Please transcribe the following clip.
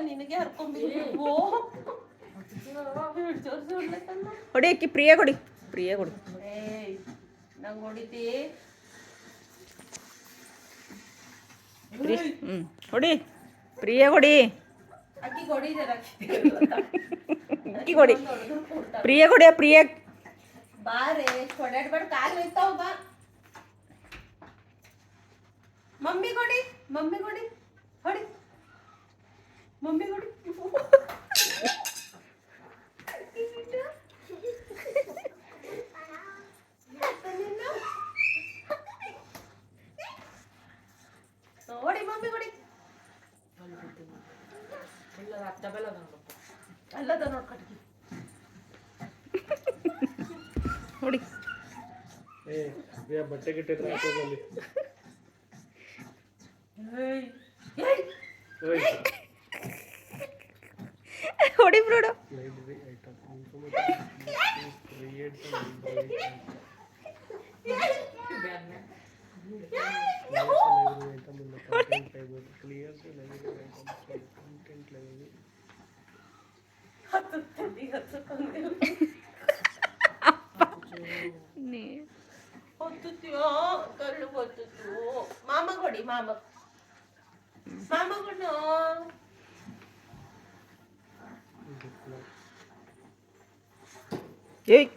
ನಿನಗೆ ಹರ್ಕೊಂಡ್ಬಿಟ್ಟು ಹೊಡಿ ಅಕ್ಕಿ ಪ್ರಿಯ ಕೊಡಿ ಏಯ್ ನಂಗೆ ಹೊಡಿತಿ ಹೊಡಿ ಪ್ರಿಯ ಕೊಡಿ ಅಕ್ಕಿ ಹೊಡಿದಾರ ಅಕ್ಕಿ ಕೊಡಿ ಪ್ರಿಯ ಕೊಡಿ ಪ್ರಿಯ ಬಾರೆ ಹೊಡ್ಯಾಡ್ಬೇಡ ಕಾಲು ಹೋಯ್ತಾವ ಬಾ ಮಮ್ಮಿ ಕೊಡಿ ಹೊಡಿ ಮಮ್ಮಿ ಕೊಡಿ ಹೊಡಿ ಮಮ್ಮಿ ಕೊಡಿ ಅಲ್ಲದ ನೋಡ್ಕಟ್ಟಿ ಹೊಡಿ ಬಟ್ಟೆ ಗಿಟ್ಟಿದ್ರೆ ಹಾಕೋದಲ್ಲಿ ಹೊಡಿ ಬಿಡು ಹೊತ್ತುತ್ತೀಯೋ ಕಳ್ಳು ಹೊತ್ತುತ್ತು ಮಾಮ ಕೊಡಿ ಮಾಮ ಕೊಡು ಏಯ್